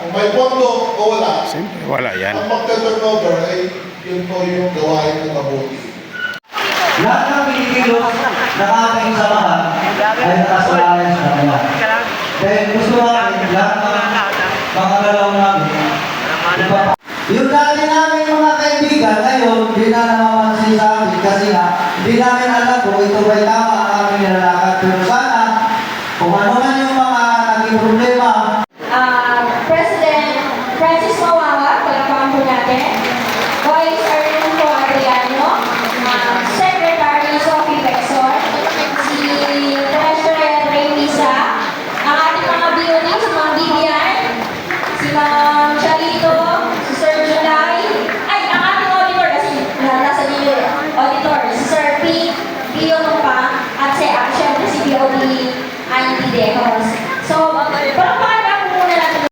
kung may pondo o wala, Siyempre, wala yan. ang magta-turnover ay yun po yung gawain ng mabuti. Lahat ng pinikilos na ating samahan ay nakasalanan sa kanila. Kaya gusto namin lahat ng mga galaw namin. Yung dati namin mga kaibigan, ngayon, di na namamansin sa amin kasi nga, di namin alam kung ito ba'y tama ang aming nilalakad. Pero sana, kung ano man yung mga naging problema, President Francis Mawawa, palapakan po natin. Vice Arnulfo Adriano, Secretary Sophie Bexon, si Treasurer Ray Misa, ang ating mga BOD, si Ma'am Vivian, si Ma'am